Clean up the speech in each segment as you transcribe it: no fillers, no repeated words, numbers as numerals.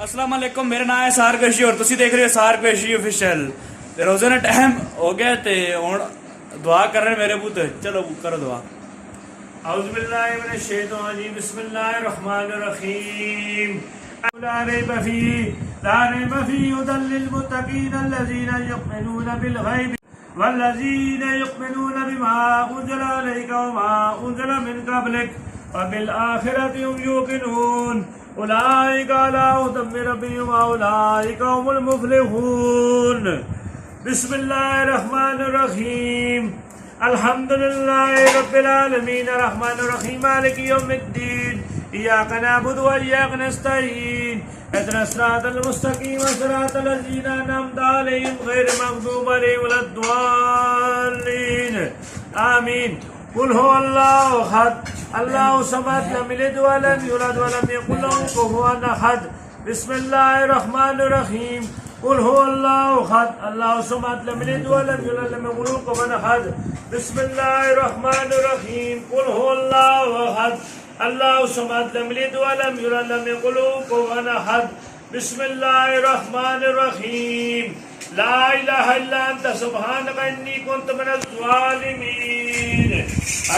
अस्सलाम वालेकुम, मेरा नाम है सार कशी और तुसी देख रहे हो सार कशी ऑफिशियल। ते रोजे ना टाइम हो गया ते हुण दुआ कर रहे मेरे पुत, चलो करो दुआ। औज़ु बिल्लाहि मिनश शैतानिर रजीम, बिस्मिल्लाहिर रहमानिर रहीम। ला रैब फीहि हुदल लिल मुत्तक़ीन अल्लज़ीना युमिनूना बिल गैब वल्लज़ीना युमिनूना बिमा उन्ज़िला इलैका वमा उन्ज़िला मिन क़ब्लिक व बिल आखिरति हुम यूक़िनून उलाइका अला हुदम मिन रब्बिहिम व उलाइका हुमुल मुफ़्लिहून। बिस्मिल्लाहिर रहमानिर रहीम। अल्हम्दुलिल्लाहि रब्बिल आलमीन अर्रहमानिर रहीम मालिकि यौमिद्दीन इय्याका नअबुदु व इय्याका नस्तईन इहदिनस सिरातल मुस्तक़ीम सिरातल लज़ीना अनअमता अलैहिम गैरिल मग़दूबि अलैहिम वलद्दाल्लीन आमीन। कुल हुवल्लाहु अहद अल्लाहु समद लम यलिद व लम यूलद व लम यकुल लहु कुफुवन अहद। बिस्मिल्लाहिर रहमानिर रहीम। कुल हुवल्लाहु अहद अल्लाहु समद लम यलिद व लम यूलद व लम यकुल लहु कुफुवन अहद। बिस्मिल्लाहिर रहमानिर रहीम। कुल हुवल्लाहु अहद अल्लाहु समद लम यलिद व लम यूलद व लम यकुल लहु कुफुवन अहद। बिस्मिल्लाहिर रहमानिर रहीम। ला इलाहा इल्ला अंत सुब्हानका इन्नी कुन्तु मिनज़ ज़ालिमीन।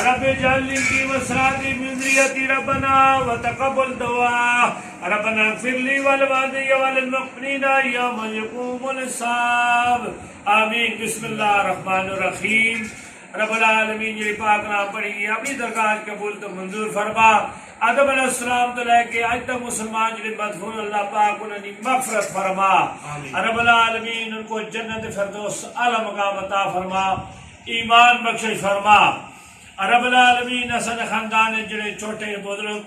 रब्बि इजअलनी मुक़ीम अस्सलाति मिन ज़ुर्रिय्यती रब्बना व तक़ब्बल दुआ। रब्बना इग़फ़िर ली व लिवालिदैया व लिल-मुमिनीना यौमा यक़ूमुल हिसाब। आमीन। बिस्मिल्लाहिर रहमानिर रहीम। रब्बुल आलमीन ये पाक नाम पढ़ी अपनी दरगाह कबूल तो मंजूर फरमा। आदम अलैहिस्सलाम तो लेके आज तक मुसलमान जो मदफून अल्लाह पाक उन्हें मग़फ़िरत फरमा। रब्बुल आलमीन उनको जन्नत फिरदौस आला मकाम अता फरमा, ईमान बख्शिश फरमा। रब्बुल आलमीन असन खानदान जड़े छोटे बुजुर्ग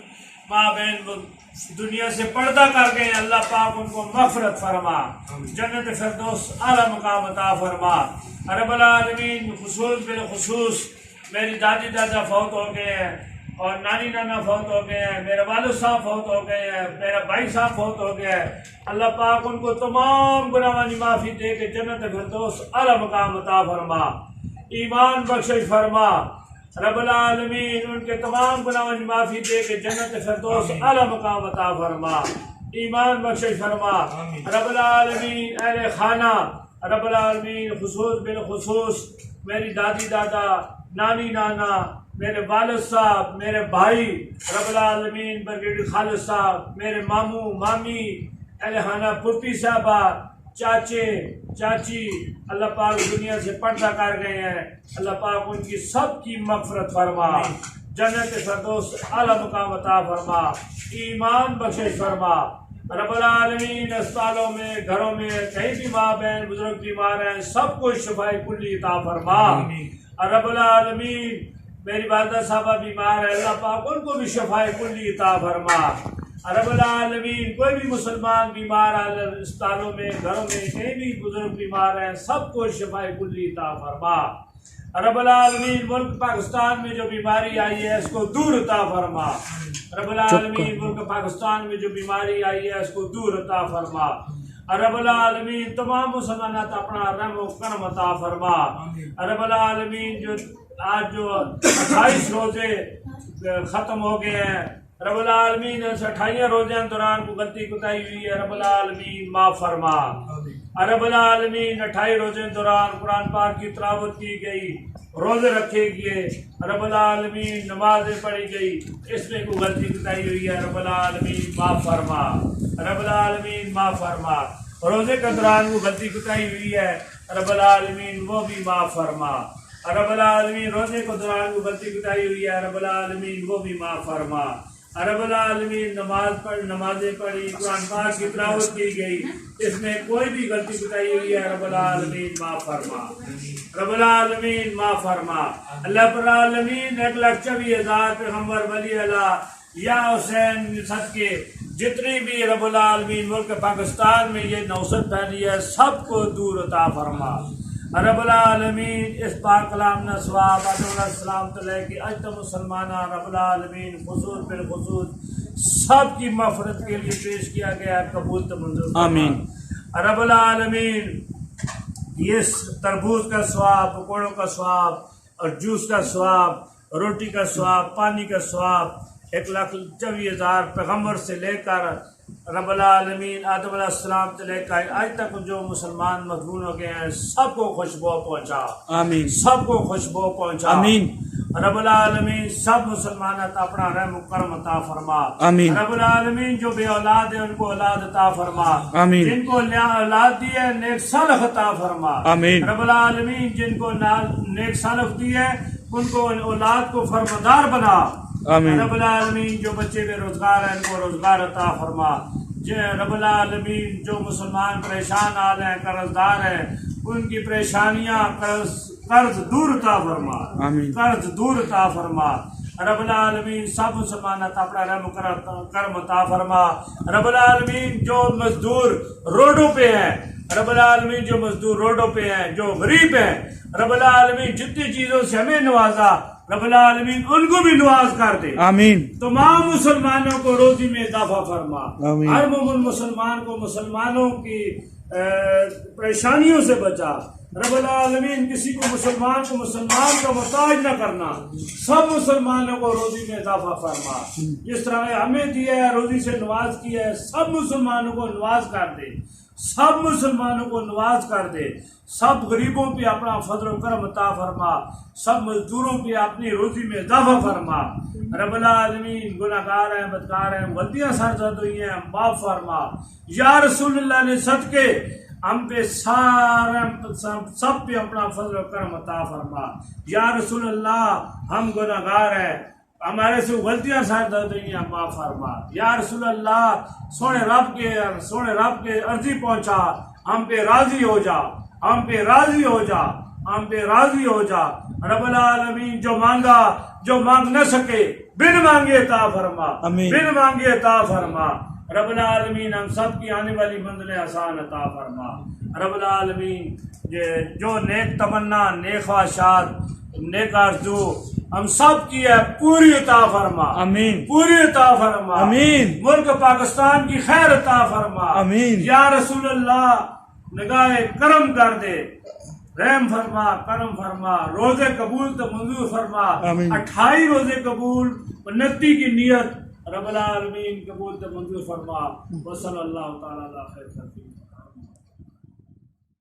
माँ बहन दुनिया से पर्दा कर गए, अल्लाह पाक उनको मग़फ़िरत फरमा, जन्नत फिरदौस आला मकाम अता फरमा। रब्बुल आलमीन बिलखुसूस मेरी दादी दादा फौत हो गए हैं और नानी नाना फौत हो गए हैं, मेरे वालिद साहब फौत हो गए हैं, मेरा भाई साहब फौत हो गया है। अल्लाह पाक उनको तमाम गुनाहों की माफ़ी दे के जन्नत फिरदौस आला मकाम अता फरमा, ईमान बख्शिश फरमा। रब्बुल आलमीन उनके तमाम गुनाहों की माफ़ी दे के जन्नत फिरदौस आला मकाम अता फरमा, ईमान बख्शिश फरमा। रब्बुल आलमीन अहले खाना रब्बुल आलमीन खुसूस बिलखुसूस मेरी दादी दादा नानी नाना मेरे वालिद साहब मेरे भाई रब्बुल आलमीन ब्रिगेडियर खालिद साहब मेरे मामू मामी अहले खाना पुप्पी साहबा चाचे चाची अल्लाह पाक दुनिया से पर्दा कर गए हैं, अल्लाह पाक उनकी सबकी मग़फ़िरत फरमा, जन्नत फिरदौस आला मकाम अता फरमा, ईमान बख्शिश फरमा। रब्बुल आलमीन अस्पतालों में घरों में कहीं भी माँ बहन बुजुर्ग बीमार हैं, सबको शिफाए कुल्ली अता फरमा। रब्बुल आलमीन मेरी वालिदा साहबा बीमार है, अल्लाह पाक उनको भी शिफाए कुल्ली अता फरमा। रब्बुल आलमीन कोई भी मुसलमान बीमार अस्पतालों में घरों में कहीं भी बुजुर्ग बीमार हैं, सबको शिफाए कुल्ली अता फरमा। रब्बुल आलमीन मुल्क पाकिस्तान में जो बीमारी आई है इसको दूर अता फरमा। रब्बुल आलमीन मुल्क पाकिस्तान में जो बीमारी आई है इसको दूर अता फरमा। रब्बुल आलमीन तमाम मुसलमान अपना रहम व करम अता फरमा। रब्बुल आलमीन जो आज जो 28 रोजे खत्म हो गए हैं, रब्बुल आलमीन 28 रोजे दौरान को गलती कोताही हुई है, रब्बुल आलमीन माफ़ फरमा। रब्बुल आलमीन 28 रोजे दौरान कुरान पाक की तिलावत की गई, रोजे रखे गए, रब्बुल आलमीन नमाजें पढ़ी गई, इसमें कोई गलती कोताही हुई है, रब्बुल आलमीन माफ़ फरमा, रब्बुल आलमीन माफ़ फरमा। रोजे के दौरान वो गलती कोताही हुई है, रब्बुल आलमीन वो भी माफ़ फरमा। रब्बुल आलमीन रोजे के दौरान वो गलती कोताही हुई है, रब्बुल आलमीन वो भी माफ़ फरमा। रब्बुल आलमीन नमाजें पढ़ी, कुरान पाक की तिलावत की गई, इसमें कोई भी गलती कोताही हुई है, रब्बुल आलमीन माफ़ फरमा, रब्बुल आलमीन माफ़ फरमा। अल्लाह रब्बुल आलमीन 1,24,000 पैगम्बर वली अल्लाह या हुसैन सदके जितनी भी रब्बुल आलमीन मुल्क पाकिस्तान में ये नौसत फैली है सबको दूर अता फरमा। रब्बुल आलमीन इस पाक कलाम न सवाब आदम अलैहिस्सलाम तो लेके आज तक मुसलमान रब्बुल आलमीन खुसूस बिलखुसूस सब की मग़फ़िरत के लिए पेश किया गया, कबूल तो मंजूर आमीन। रब्बुल आलमीन ये तरबूज का स्वाब, पकौड़ों का स्वाब और जूस का स्वाब, रोटी का स्वाब, पानी का स्वाब 1,24,000 पैगम्बर से लेकर रब्बुल आलमीन आदम अलैहिस्सलाम से लेकर आज तक जो मुसलमान मखबूल हो गए हैं सबको खुशबू पहुंचा, आमीन सबको खुशबू पहुंचा। आमीन रब्बुल आलमीन सब मुसलमान अपना रहम करम अता फरमा। आमीन रब्बुल आलमीन जो बे औलाद है उनको औलाद अता फरमा। आमीन जिनको औलाद दी है नेक सालह अता फरमा। आमीन रब्बुल आलमीन जिनको नेक सालह दी है उनको औलाद को फरमादार बना। आमीन रब्बुल आलमीन जो बच्चे बेरोजगार हैं उनको रोजगार अता फरमा। रब्बुल आलमीन जो मुसलमान परेशान हाल हैं कर्जदार हैं उनकी परेशानियां कर्ज दूर अता फरमा। आमीन कर्ज दूर अता फरमा। रब्बुल आलमीन सब मुसलमान अपना रहम करम अता फरमा। रब्बुल आलमीन जो मजदूर रोडों पे हैं, रब्बुल आलमीन जो मजदूर रोडों पे हैं, जो गरीब हैं, रब्बुल आलमीन जितनी चीजों से हमें नवाजा रब्बुल आलमीन उनको भी नवाज कर दे। आमीन तमाम मुसलमानों को रोजी में इजाफा फरमा। आमीन। हर मोमिन मुसलमान को मुसलमानों की परेशानियों से बचा। रब्बुल आलमीन किसी को मुसलमान का मोहताज न करना। सब मुसलमानों को रोजी में इजाफा फरमा। जिस तरह हमें दिया है रोजी से नवाज किया है सब मुसलमानों को नवाज कर दे। सब मुसलमानों को नवाज कर दे। सब गरीबों पे अपना फजल करम अता फरमा। सब मजदूरों पे अपनी रोजी में इजाफा फरमा। रब्बुल आलमीन गुनाहगार हैं, बदकार हैं, गलतियां सरजद हुई हैं, माफ फरमा। या रसूलुल्लाह ने सदके हम पे सारे सब पे अपना फजल करम अता फरमा। या रसूलुल्लाह हम गुनाहगार हैं, हमारे से गलतियां सरजद हुई हैं, माफ फरमा। या रसूलुल्लाह सोने रब के अर्जी पहुंचा, हम पे राजी हो जा, हम पे राजी हो जा, हम पे राजी हो जा। रब्बुल आलमीन जो मांगा जो मांग न सके बिन मांगे अता फरमा, बिन मांगे अता फरमा। रब्बुल आलमीन हम सब की आने वाली मंजिलें आसान अता फरमा। रब्बुल आलमीन जो नेक तमन्ना, नेक ख्वाहिशात, नेक आरज़ू हम सब की है पूरी अता फरमा। आमीन पूरी अता फरमा। आमीन मुल्क पाकिस्तान की खैर अता फरमा। आमीन या रसूलुल्लाह निगाह करम कर दे, रहम फरमा, करम फरमा। रोजे कबूल तो मंजूर फरमा। 28 रोजे कबूल, 29 की नियत रब्बुल आलमीन कबूल तो मंजूर फरमा। वसल्लल्लाहु तआला अला खैर खल्क़िही।